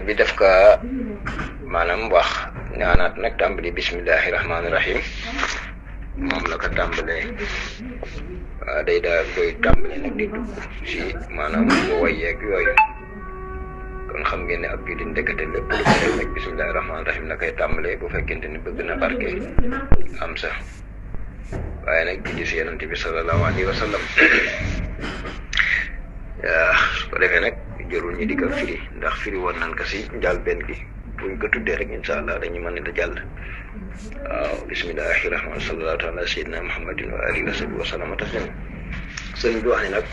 bi def ka maanaam wax ñaanaat nag tàmbali bismillahi rahmaani rahim moom la ko tàmbalee day daal doy tàmbali nag di dugg si maanaam mu way yeeg yooyu kon xam ngeen ne ab jullit ndekete lépp lu ko def nag bismillahi rahmaani rahim la koy tàmbalee bu fekkente ni bëgg na barke am sa waaye nag julli si yonent bi sallallahu alayhi wa sallam su ko defee nag jërul ñi di ko firi ndax firi woon nañ ko si njàlbeen gi buñ ko tuddee rek incha allah dañuy mën a jàll waaw bismillahi rahmaan sallallahu taala sayyidina muhammadin wa alihi wa sahbihi wa sallama taslima sëriñ bi wax ne nag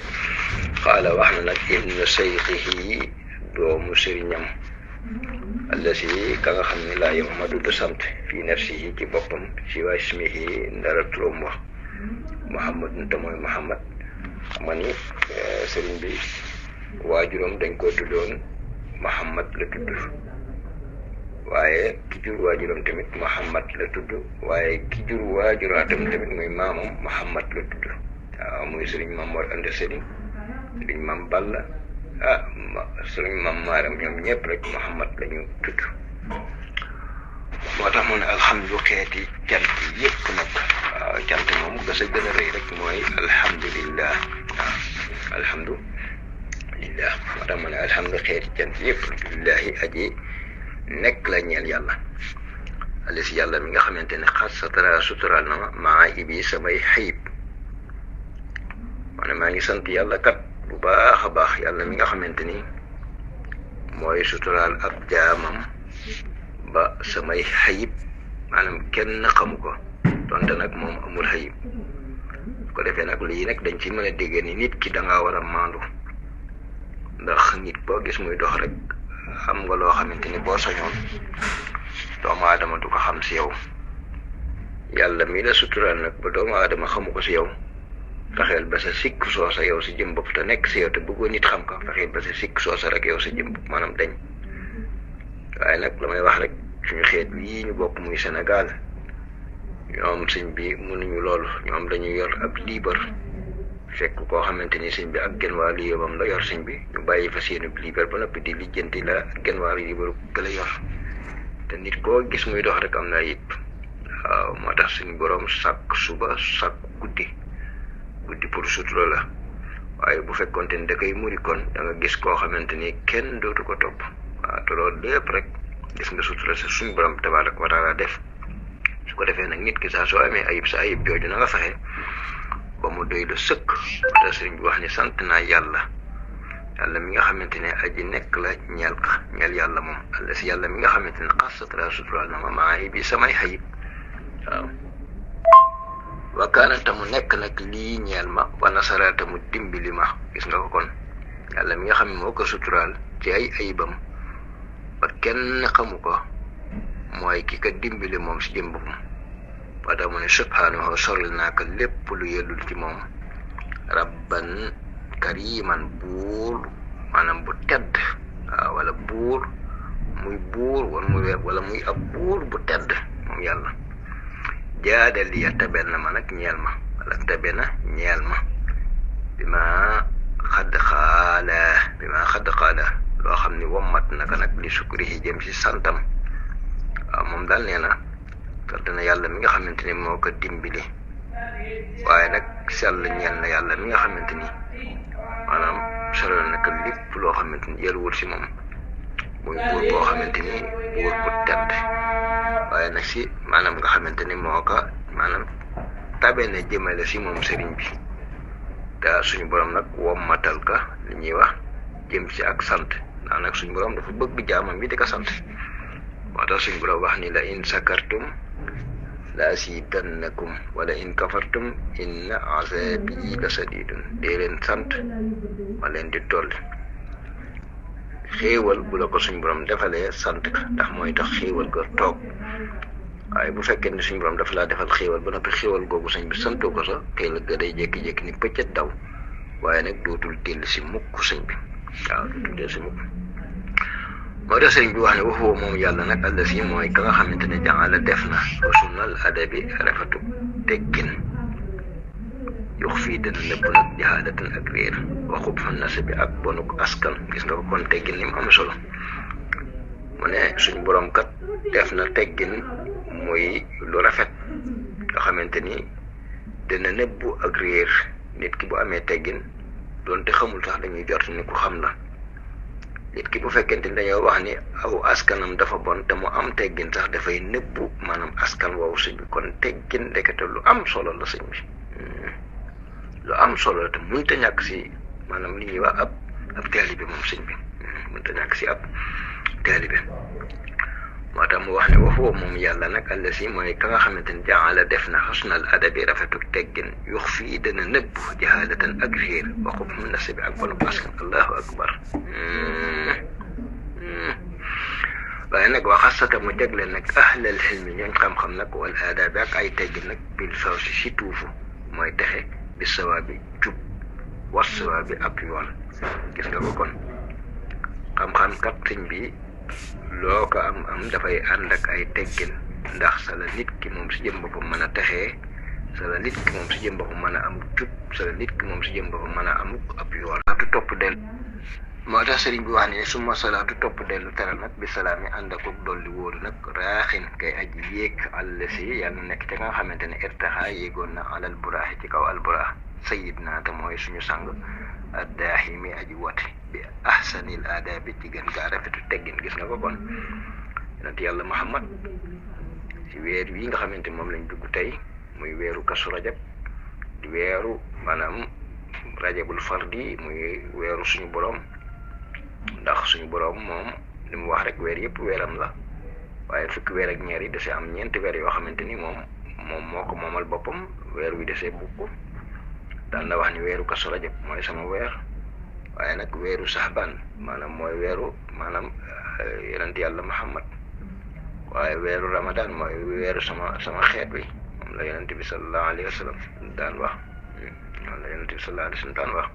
xaala wax na nag ibnu sayxihi doomu sëriñam allasi ka nga xam ne laa yamadu du sant fii nafsihi ci boppam si waa ismihi ndara turam wax muhammadun te mooy muhammad xam nga ni sëriñ bi waajuram dañ ko tuddoon Muhammad la tudd waaye ki jur waajuram tamit Muhammad la tudd waaye ki jur waajuraatam tamit muy maamam Muhammad la tudd waaw muy sëriñ Mam Mor Anta Sali sëriñ Mam Balla sëriñ Mam Maaram ñoom ñëpp rek Muhammad la ñu tudd moo tax mu ne alhamdu xeeti cant yëpp nag waaw cant moom gasa gën a rëy rek mooy alhamdulillah waaw alhamdu lillah moo tax ma ne alhamdu xeeti cant yëpp lillahi aji nekk la ñeel yàlla alis yàlla mi nga xamante ne xas satara sutural na ma maa ibi samay xayib ma ne maa ngi sant yàlla kat bu baax a baax yàlla mi nga xamante ni mooy sutural ab jaamam ba samay xayib maanaam kenn xamu ko donte nag moom amul xayib su ko defee nag lii nag dañ ci mën a déggee ni nit ki da ngaa war a maandu ndax nit boo gis muy dox rek xam nga loo xamante ni boo soñoon doomu aadama du ko xam si yow yàlla mi la suturaal nag ba doomu aadama xamu ko si yow fexeel ba sa sikk soosa yow si jëm bopp te nekk si yow te bëggoo nit xam ko fexeel ba sa sikk soosa rek yow sa jëm bopp maanaam dañ waaye nag la may wax rek suñu xeet bii ñu bokk muy Sénégal ñoom sëñ bi mënuñu loolu ñoom dañuy yor ab liibar fekk koo xamante ni sëñ bi ak genn waa liibaram la yor sëñ bi ñu bàyyi fa seen liibar ba noppi di lijjanti la genn waa liibaru ka la yor te nit koo gis muy dox rek am na ayib waaw moo tax suñu borom sàkk suba sàkk guddi pour sutura la waaye bu fekkonte ni da koy muri kon da nga gis koo xamante ni kenn dootu ko topp waaw te loolu lépp rek gis nga sutura sa suñu borom tabaaraka wa taala def su ko defee nag nit ki saa soo amee ayib sa ayib jooju na nga fexe ba mu doy la sëkk wala sëriñ bi wax ni sant naa yàlla mi nga xamante ne aji nekk la ñeel yàlla moom alla si yàlla mi nga xamante ne xasatala suturaal na ma maa bi samay xayib waaw wakaanata mu nekk nag lii ñeel ma wa nasaraata mu dimbali ma gis nga ko kon yàlla mi nga xam ne moo ko suturaal ci ay ayibam ba kenn xamu ko mooy ki ko dimbali moom si jëm boppam ba tax mu ne subhaanahu soril naa ko lépp lu yellul ci moom rabban kariman buur maanaam bu tedd waaw wala buur muy buur wala muy ab buur bu tedd moom yàlla jaadal ya tabe na ma nag ñeel ma wala tabe na ñeel ma bi ma xadd xaala loo xam ni wommat naka nag li sukrihi jëm si santam waaw moom daal nee na sant na yàlla mi nga xamante ni moo ko dimbali waaye nag sell ñeel na yàlla mi nga xamante ni maanaam solal na ko lépp loo xamante ni yelwul si moom muy buur boo xamante ni buur bu tedd waaye nag si maanaam nga xamante ni moo ko maanaam tabe na jëmale si moom sëriñ bi te suñu borom nag wommatal ka li ñuy wax jëm si ak sant ndax nag suñu borom dafa bëgg jaamam bi di ko sant moo tax suñu borom wax ni la in sakartum la azidannakum wala in kafartum inna azabi la sadidun dee leen sant ma leen di toll xéewal bu la ko suñu borom defalee sant ka ndax mooy tax xéewal ko toog waaye bu fekkee ni suñu borom dafa laa defal xéewal ba noppi xéewal googu sëñ bi santoo ko sax xéewal ga day jékki-jékki ni pëccët daw waaye nag dootul dellu si mukk sëñ bi waaw tuddee si mukk moo tax sëriñ bi wax ne waxoo moom yàlla nag allasi mooy ka nga xamante ne jàngala def na husnal adabi rafetu teggin yox fii dana nëbb nag jahalatan ak réer waxub fan nase bi ak bonuk askan gis nga ko kon teggin ni mu am solo mu ne suñ borom kat def na teggin muy lu rafet nga xamante ni dana nëbbu ak réer nit ki bu amee teggin doonte xamul sax dañuy jort ni ku xam la nit ki bu fekkente ni dañoo wax ni aw askanam dafa bon te mu am teggin sax dafay nëbbu maanaam askan woowu sëñ bi kon teggin ndekete lu am solo la sëñ bi lu am solo la te mënta ñàkk si maanaam li ñuy wax ab taalibe moom sëñ bi mënta ñàkk si ab taalibe moo tax mu wax ne waxoo moom yàlla nag àll si mooy ka nga xamante ni jaala def na xusnal adabi rafetu teggin yux fii dana nëbb jahalatan ak réer waxub mun na si bi ak bonu askan allahu akbar waaye nag waxasata mu jagle nag ahlal xilmi ñooñ xam-xam nag wal aadabi ak ay teggin nag bil fawsi si tuufu mooy texe bi sawaabi jub was sawaabi ak yoon gis nga ko kon xam-xam kat sëñ bi loo ko am dafay ànd ak ay teggin ndax sa la nit ki moom si jëm boppam mën a texee sa la nit ki moom si jëm boppam mën a am jub sa la nit ki moom si jëm boppam mën a am ab yoon tu topp dellu moo tax sëriñ bi wax ne suma salaatu topp dellu teral nag bi salaami ànd ak dolli wóoru nag raaxin kay aji yéeg àll si yàlla nekk ca nga xamante ne irtaxa yéegoon na alal buraaxi ci kaw al buraax sayid naa te mooy suñu sang addaaxi mi aji wote bi ahsanil aadaabi ci gën gaa rafetu teggin gis nga ko kon yonent yàlla Muhammad ci weer wi nga xamante moom lañ dugg tey muy weeru kasu rajab di weeru maanaam rajabul fardi muy weeru suñu borom ndax suñu borom moom li mu wax rek weer yëpp weeram la waaye fukki weer ak ñaar yi desee am ñeenti weer yoo xamante ni moom moo ko moomal boppam weer wi desee bukk daan na wax ni weeru kasu rajab mooy sama weer waaye nag weeru saxbaan maanaam mooy weeru maanaam yonent yàlla Muhammad waaye weeru ramadan mooy weeru sama xeet wi moom la yonent bi sallallahu alayhi wa sallam daan wax moom la yonent bi sallallahu alayhi wa sallam daan wax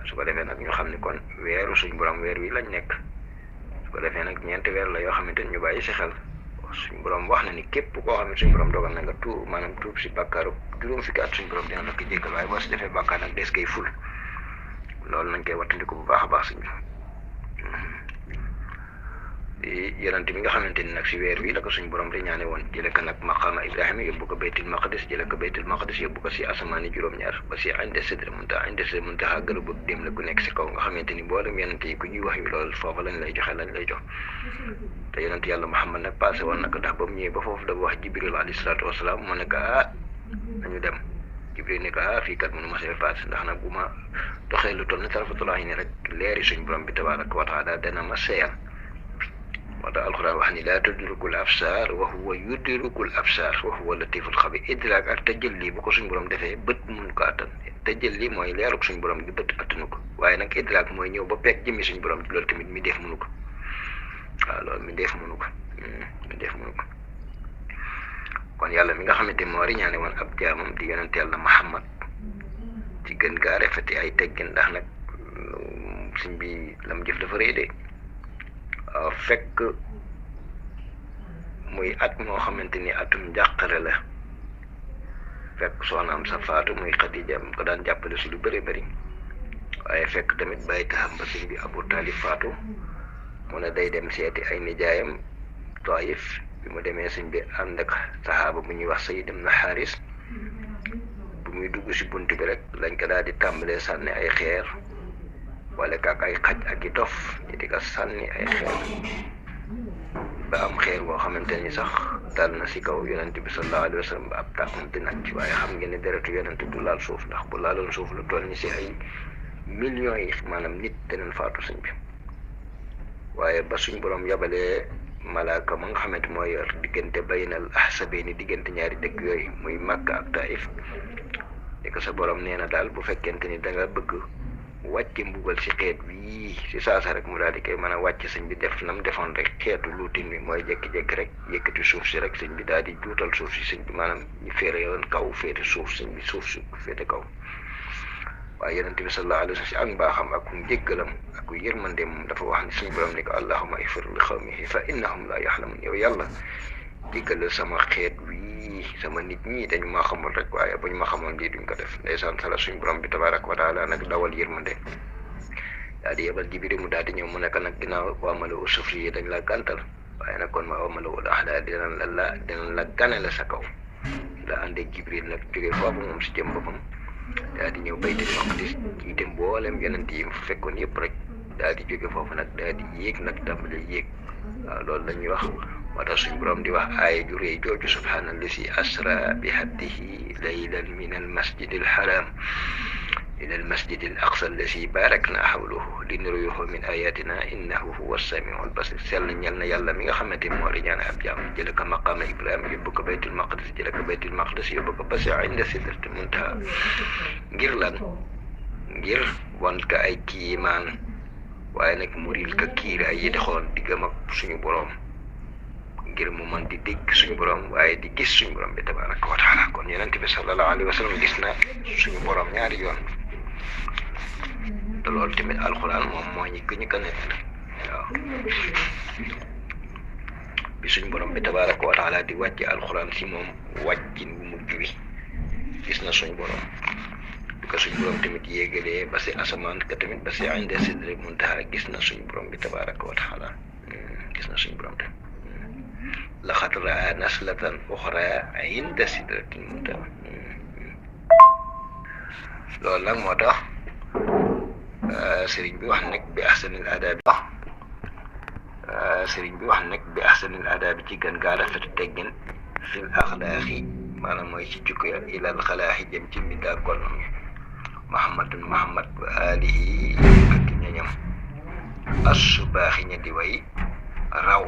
su ko defee nag ñu xam ni kon weeru suñ borom weer wi lañ nekk su ko defee nag ñeenti weer la yoo xamante ni ñu bàyyi si xel suñ borom wax na ni képp koo xam ne suñ borom dogal na nga tuub si bàkkaaru juróom fukki at suñ borom dina la ko jéggal waaye boo si defee bàkkaar nag des koy ful loolu nañ koy wattandiku bu baax a baax suñ di yonent bi nga xamante ni nag si weer wi la ko suñ borom di ñaane woon jële ko nag maqaama Ibrahima yóbbu ko baytul maqdis jële ko baytul maqdis yóbbu ko si asamaani juróom-ñaar ba si inde sidra muntaha gëlu bëgg dem la gu nekk si kaw nga xamante ni mboolem yonent yi ku ñuy wax yu loolu foofa lañ lay joxe lañ lay jox te yonent yàlla Muhammad nag passé woon na ko ndax ba mu ñëwee ba foofu dafa wax Jibril alayhi salaatu wasalaam mu ne ko nañu dem Jibril ne ko fii kat mënu ma see paase ndax nag bu ma doxee lu toll ne tarafatulaay ni rek leeri suñ borom bi tabaraka wa taala dana ma seeyal moo tax alxuraan wax ni laa tudrikul absaar wa huwa yudrikul absaar wa huwa latiful xabiir idraak ak tajalli bu ko suñ borom defee bët mun ko attan tajalli mooy leeruk suñ borom gi bët attanu ko waaye nag idraak mooy ñëw ba peeg jëmmi suñ borom loolu tamit mi def mënu ko waaw loolu mi def mënu ko kon yàlla mi nga xamante moo riñaane woon ab jaamam di yonent yàlla Muhammad ci gën gaa rafeti ay teggin ndax nag suñ bi lam jëf dafa rëy de fekk muy at moo xamante ni atum njàqare la fekk soxnaam sa faatu muy Xadija ko daan jàppale si lu bëri bëri waaye fekk tamit bàyyi taxam ba sëñ bi Abu Talib faatu mu ne day dem seeti ay nijaayam Taif bi mu demee sëñ bi ànd ak saxaaba bu ñuy wax Sayyid ibn Haris bu muy dugg si bunt bi rek lañ ko daal di tàmbalee sànni ay xeer wala kaak ay xaj ak i dof ñi di ko sànni ay xeer ba am xeer boo xamante ni sax dal na si kaw yonent bi sallallahu alayhi wa sallam ba ab tàqam di nag ci waaye xam ngeen ne deretu yonent du laal suuf ndax bu laaloon suuf lu toll ni si ay millions yi maanaam nit deneen faatu sëñ bi waaye ba suñ borom yabalee malaaka ma nga xamante mooy yor diggante baynal ahsabayni diggante ñaari dëkk yooyu muy Makka ak Taif di ko sa borom nee na daal bu fekkente ni da nga bëgg wàcce mbugal si xeet bii si saasa rek mu daal di koy mën a wàcc sëñ bi def nam defoon rek xeetu luutin bi mooy jékki-jékki rek yëkkati suuf si rek sëñ bi daal di juutal suuf si sëñ bi maanaam ñu féere yoon kaw féete suuf sëñ bi suuf si féete kaw waaye yonent bi sallallahu alayhi wa sallam si ak mbaaxam ak njéggalam ak yërmandeem dafa wax ni suñu borom ni ko allahumma ighfir li qawmihi fa innahum la ya'lamun yow yàlla jéggalal sama xeet wi sama nit ñi dañu ma xamul rek waaye bu ñu ma xamoon lii duñ ko def ndeysaan sala suñu borom bi tabaraka wa taala nag dawal yërmande daal di yebal Jibril mu daal di ñëw mu nekk nag ginnaaw waa mala u sufri yi dañ la gàntal waaye nag kon ma waa mala ul ahla dinañ la ganale sa kaw la àndee Jibril nag jógee foofu moom si jëm boppam daal di ñëw baytul maqdis jiite mboolem yonent yi fa fekkoon yëpp rek daal di jóge foofu nag daal di yéeg nag tàmbali yéeg waaw loolu la ñuy wax moo tax suñu borom di wax aaya ju rëy jooju subhaanallazi asra bi abdihi laylan min al masjidil haram ila al masjidil aqsa allazi barakna hawlahu linuriyahu min ayatina innahu huwa samiul basir sell ñel na yàlla mi nga xamante moo di ñaan ab jaam jële ko maqaama Ibrahima yóbbu ko baytul maqdis jële ko baytul maqdis yóbbu ko basi inda sidratil muntaha ngir lan ngir wan ka ay kiimaan waaye nag muril ka kiiraay yi doxoon diggam ak suñu borom ngir mu mën di dégg suñu borom waaye di gis suñu borom bi tabaraka wa taala kon yonent bi sallallahu alayhi wa sallam gis na suñu borom ñaari yoon te loolu tamit alxuraan moom moo ñu ko nekk waaw bi suñu borom bi tabaraka wa taala di wàcce alxuraan si moom wàccin bu mujj bi gis na suñu borom bi ko suñu borom tamit yéegalee ba si asamaan ka tamit ba si inda sidratil muntaha gis na suñu borom bi tabaraka wa taala gis na suñu borom tamit laqad raa naslatan uxra inda sidratil muntaha loolu nag moo tax sëriñ bi wax nag bi ahsanil aadaabi ahsanil aadaabi ci gën gaa rafet teggin fil axlaaqi maanaam mooy ci jukko ya ilal xalaaxi jëm ci mbindaa kon Muhammad wa alihi ak ñoñam assubaaxi ña di way raw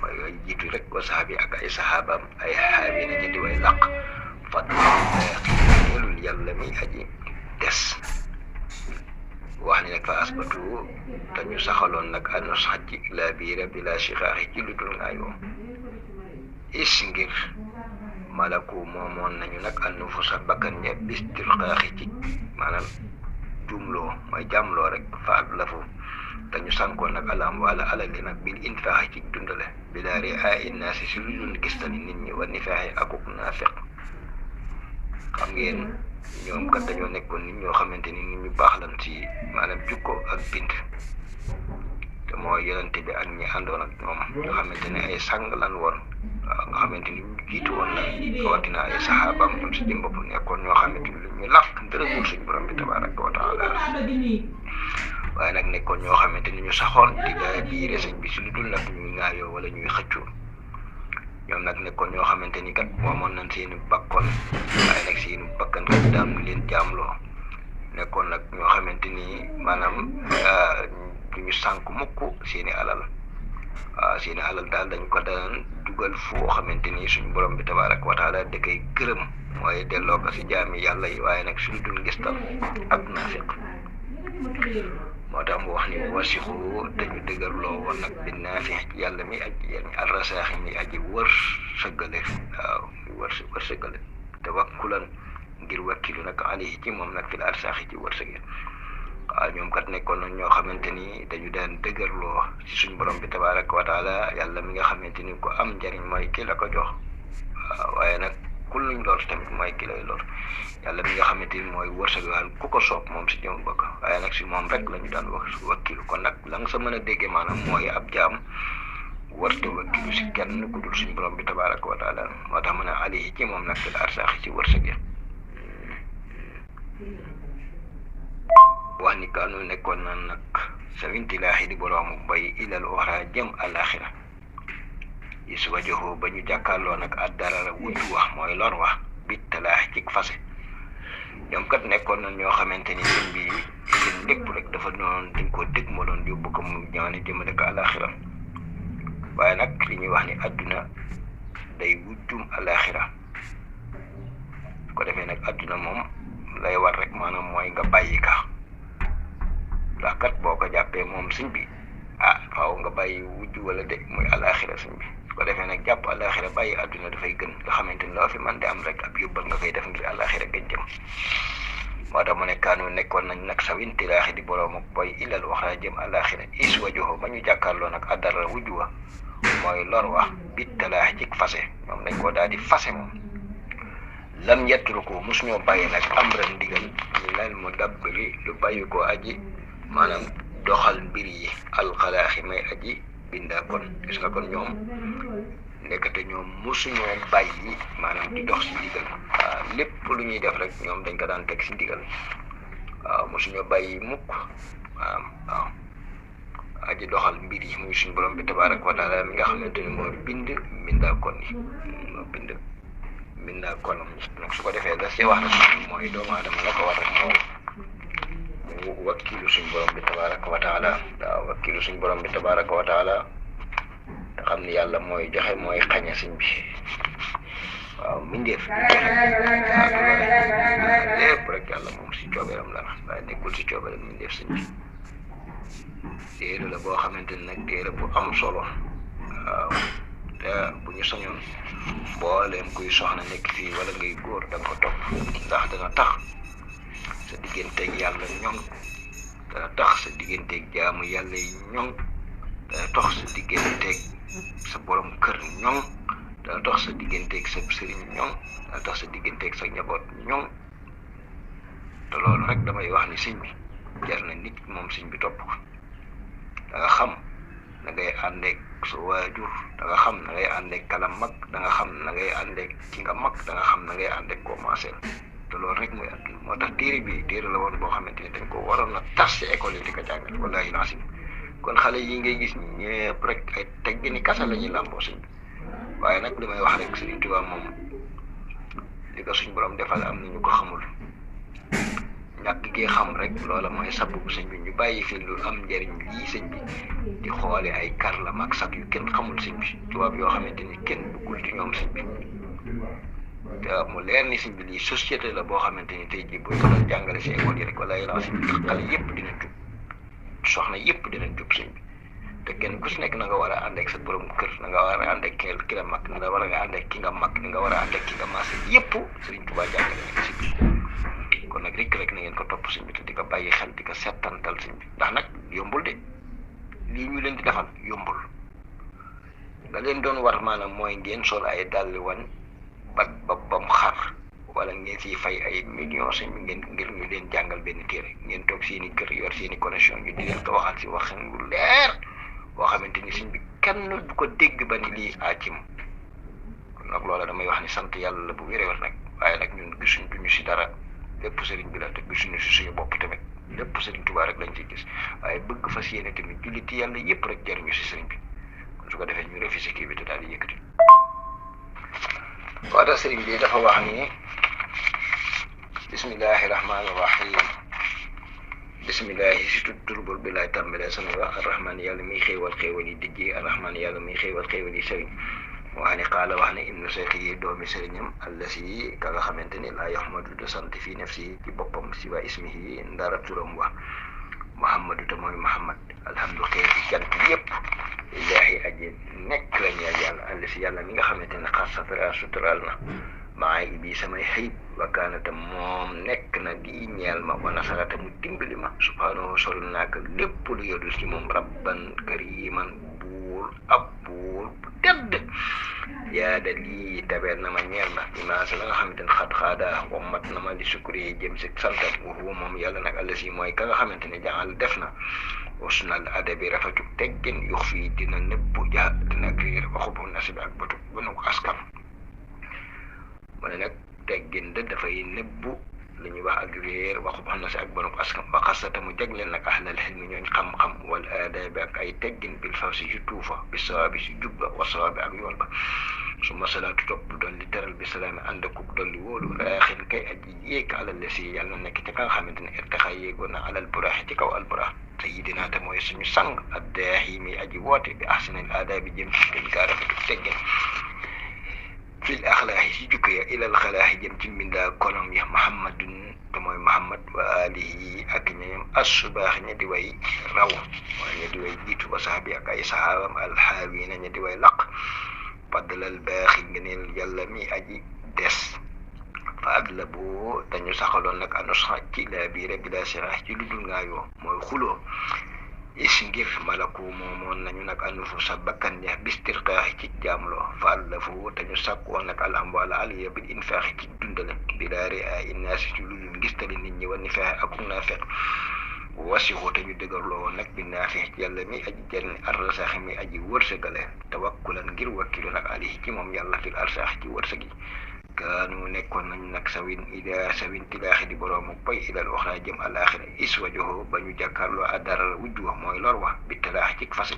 mooy yooyu jiitu rek wa saxaabi ak ay saxaabaam ay xaabi na ña di way laq fadlulaaxi ñeelul yàlla mi aji des wax ni nag fa asbatu dañu saxaloon nag anus xajji la biira bi la shixaaxi ci lu dul ngaayoo is ngir malaku moomoon nañu nag annufusa bakkan ñe bis tilqaaxi ci maanaam jumloo mooy jàmloo rek faat lafu dañu sànkoon nag alam wala alali nag bil infaaxi ci dundale bi daari ay innaasi si lu dul gistali nit ñi wa nifaaxi akuk naafiq xam ngeen ñoom kat dañoo nekkoon nit ñoo xamante ni nit ñu baax lan ci maanaam jukko ak bind te mooy yonente bi ak ñi àndoon ak ñoom ñoo xamante ne ay sang lan woon waaw nga xamante ni ñu jiitu woon la rawatina ay saxaabaam ñoom si jëm bopp nekkoon ñoo xamante ni lu ñu làq dërëmul suñu borom bi tabaraka wa taala waaye nag nekkoon ñoo xamante ni ñu saxoon di gaa biire sëñ bi si lu dul nag ñuy ŋaayoo wala ñuy xëccoo ñoom nag nekkoon ñoo xamante ni kat moomoon nañ seeni bakkoon waaye nag seeni bakkan kat daam leen jaamloo nekkoon nag ñoo xamante ni maanaam du ñu sànk mukk seeni alal waaw seeni alal daal dañ ko daan dugal foo xamante ni suñu borom bi tabaraka wa taala da koy gërëm mooy delloo ko si jaami yàlla yi waaye nag suñu dul ngistal ak naafiq moo tax mu wax ni wasixu dañu dëgërloo woon nag bi naafix ci yàlla mi aji yéen arrasaaxi mi aji wër sëggale waaw wër sëggale tawakkulan ngir wakkilu nag alayhi ci moom nag fil arsaaxi ci wër sëggale waaw ñoom kat nekkoon nañ ñoo xamante ni dañu daan dëgërloo ci suñu borom bi tabaraka wa taala yàlla mi nga xamante ni ko am njariñ mooy ki la ko jox waaw waaye nag ku luñ lor tamit mooy ki lay lor yàlla mi nga xamante ni mooy wërsëgal ku ko soob moom si jëm bëgg waaye nag si moom rek la ñu daan wakkilu kon nag la nga sa mën a déggee maanaam mooy ab jaam warte wakkilu si kenn ku dul suñu borom bi tabaraka wa taala moo tax mën a alihi ci moom nag fil arsaaxi ci wërsëg ya wax ni kaanu nekkoon na nag sa wintilaaxi di boroomu bay ilal oxra jëm alaxira yi su wajoxoo ba ñu jàkkaarloo nag addarara wujju wax mooy lor wax bit talaaxi ci fase ñoom kat nekkoon na ñoo xamante ni seen bi seen lépp rek dafa noonu dañ koo dégg ma doon yóbbu ko mu ñaane jëmale ko alaxira waaye nag li ñuy wax ni adduna day wujjum alaxira su ko defee nag adduna moom lay war rek maanaam mooy nga bàyyi ka ndax kat boo ko jàppee moom sëñ bi faaw nga bàyyi wujj wala de muy alaxira sëñ bi su ko defee nag jàpp alaxira bàyyi adduna dafay gën nga xamante ni loo fi man di am rek ab yóbbal nga koy def ngir alaxira gën jëm moo tax mu ne kaanu nekkoon nañ nag sa wintilaaxi di boroom ak boy ilal waxraa jëm àllaaxira is wajoho ba ñu jàkkaarloo nag addara wujj wa mooy lor wa bit talaaxi cig fase ñoom dañ ko daal di fase moom lam yettruku mosuñoo bàyyi nag amran ndigal minal mudabbiri lu bàyyi ko aji maanaam doxal mbir yi alxalaaxi may aji bindaa kon gis nga kon ñoom nekkate ñoom mosuñoo bàyyi maanaam di dox si ndigal waaw lépp lu ñuy def rek ñoom dañ ko daan teg si ndigal waaw mosuñoo bàyyi mukk waaw aji doxal mbir yi muy suñu borom bi tabaaraka wa taala mi nga xamante ne moo bind mbindaa kon yi moo bind mbindaa konam nag su ko defee da see wax na mooy doomu aadama la ko war rek moo wakkilu suñu borom bi tabaaraka wa taala waaw wakkilu suñu borom bi tabaaraka wa taala te xam ni yàlla mooy joxe mooy xañe sëñ bi waaw mindeef lépp rek yàlla moom si coobeeram la waaye nekkul si coobeeram mindeef sëñ bi téere la boo xamante ne nag téere bu am solo waaw te bu ñu soñoon mbooleem kuy soxna nekk fii wala ngay góor da nga ko topp ndax dana tax sa digganteeg yàlla ñoŋ dana tax sa digganteeg jaamu yàlla yi ñoŋ dana tax sa digganteeg sa borom kër ñoŋ dana tax sa digganteeg sa sëriñ ñoŋ dana tax sa digganteeg sa njaboot ñoŋ te loolu rek damay wax ni sëñ bi jar na nit moom sëñ bi topp ko da nga xam na ngay àndeeg sa waajur da nga xam na ngay àndeeg kala mag da nga xam na ngay àndeeg ki nga mag da nga xam na ngay àndeeg commencé te loolu rek mooy àdduna moo tax téere bi téere la woon boo xamante ni dañ ko waroon a tas ci école yi di ko jàngal wallaahi naasim kon xale yi ngay gis ñëpp rek ay teggini kasa la ñuy làmboo sëñ bi waaye nag li may wax rek Sëriñ Tuubaa moom li ko suñ borom defal am na ñu ko xamul ñàkk gi xam rek loola mooy sababu sëñ bi ñu bàyyi fi lu am njëriñ lii sëñ bi di xoole ay karlam ak sax yu kenn xamul sëñ bi tubaab yoo xamante ni kenn bëggul ci ñoom sëñ bi te mu leer ni sëñ bi lii société la boo xamante ni tey jii buñ ko doon jàngale si école yi rek wala yéen sëñ bi xale yëpp dinañ jub soxna yëpp dinañ jub sëñ bi te kenn ku si nekk na nga war a ànd ak sa borom kër na nga war a ànd ak ki la mag na nga war a ànd ak ki nga mag na nga war a ànd ak ki nga maase yëpp Sëriñ Tuubaa jàngale na ko si bi kon nag rek na ngeen ko topp sëñ bi te di ko bàyyi xel di ko settantal sëñ bi ndax nag yombul de lii ñu leen di defal yombul da leen doon war maanaam mooy ngeen sol ay dàlli wañ ba mu xar wala ngeen siy fay ay millions sëñ bi ngir ñu leen jàngal benn téere ngeen toog seeni kër yor seeni connexion ñu di leen ko waxal si waxin lu leer boo xamante ni sëñ bi kenn du ko dégg ba ni lii aacim kon nag loola damay wax ni sant yàlla la bu wéréwal nag waaye nag ñun gisuñ duñu si dara lépp sëriñ bi la te gisuñu si suñu bopp tamit lépp sëriñ Tuubaa rek lañ ciy gis waaye bëgg fas yéene tamit julliti yàlla yëpp rek jariñu si sëriñ bi kon su ko defee ñu refusé kii bi te daal di yëkkati waa tax sëriñ bi dafa wax ni bismillahi rahmaani rahim bismillahi si turbul bi laay tàmbalee samay wax arrahmaan yàlla muy xéewal xéewal yi dijji arrahmaan yàlla muy xéewal xéewal yi sëriñ wax ne xaala wax ne ibnu seex yi doomi sëriñam allasi ka nga xamante ni laa yaxmadu de sant fii nafsi ci boppam si waa ismihi ndara turam wax muhammadu te mooy muhammad alhamdu xeeti jant yépp lillahi aji nekk la ñeel yàlla allasi yàlla mi nga xamante ne xas satara sutural na maa ngi bii samay xëyib wakkaanata moom nekk na di ñeel ma wa nasarata mu dimbali ma subhaanahu sol naaka lépp lu yodul ci moom rabban kariman buur ab buur bu tedd yaada lii tabeel na ma ñeel ma imaasa la nga xamante ne xat xaadaa wammat na ma li sukuri yi jëm si santam waxu moom yàlla nag àlla si mooy ka nga xamante ne jaxal def na usnal adabi rafetu teggin yux fii dina nëbbu dina riir waxubu nasibi ak batu bunu ko askan mu ne nag teggin de dafay nëbbu li ñuy wax ak réer waxu xam na si ak bonuk askan wa xasata mu jagleel nag ahlal xilmi ñooñ xam-xam wal aadaabi ak ay teggin bil faw si ci tuufa bi sawaabi si jubba wa sawaabi ak yool ba su ma salaatu topp dolli teral bi salaami ànd akub dolli wóolu raaxin kay aji yéeg alal la si yàlla nekk ci ka nga xamante ne irtaxa yéegoon na alal buraax ci kaw al buraax sayidina te mooy suñu sang addaax yi muy aji woote bi ahsanil aadaabi jëm ci gën gaa rafetu teggin fil axlaaxi si jukko ya ilal xalaaxi jëm ci mbindaa konom ya muhammadun te mooy muhammad wa alihi ak ñoom asubaax ña di way raw mooy ña di way jiitu wa saxaabi ak ay saxaabam alxaawiina ña di way laq faddalal baaxi ngëneel yàlla mi aji des fa adlabu dañu saxaloon nag anusxa ci laa biire bi daa sirax ci lu dul ngaayoo mooy xuloo is ngir malaku moomoon nañu nag anufu sa bakkan ya bistirqaaxi ci jaamloo fa allafu dañu sàkkoon nag al amwaala aliya bil infaaxi ci dundale bi daa ri ay innaasi ci lu dul ngistali nit ñi wa nifaax ak naafeq wasixu te ñu dëgërloo woon nag bi naafeex ci yàlla mi aji jëriñ arsaxi mi aji wërsëgale tawakkulan ngir wakkilu nag alihi ci moom yàlla fil arsax ci wërsëg yi kaanu nekkoon nañu nag sawin tilaaxi di boroomu poy ilal oxra jëm alaxira is wajoho ba ñu jàkkaarloo addaral wujj wax mooy lor wax bi talaax ci fase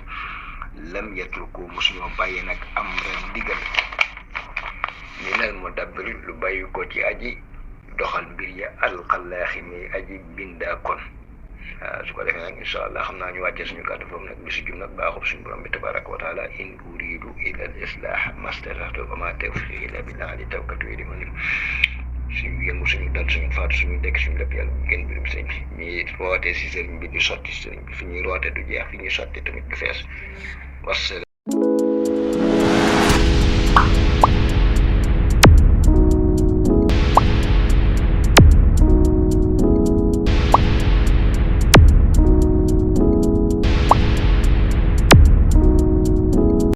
lam yatruku musuñoo bàyyi nag am ren digal minal mudabbir lu bàyyi ko ci aji doxal mbir ya alxalaaxi mi aji bindaa kon su ko defee nag incha allah xam naa ñu wàccee suñu kàddu foofu nag lu si jum nag baaxub suñu borom bi tabaraka wa taala in uridu ila al islah mastata'tu wa ma tawfiqi illa billah alayhi tawakkaltu wa ilayhi unib suñu yëngu suñu dal suñu faatu suñu dekk suñu lépp yàlla gën mbirum sëñ bi ñuy rootee si sëriñ bi di sotti sëriñ bi fi ñuy roote du jeex fi ñuy sotti tamit du fees wasalaam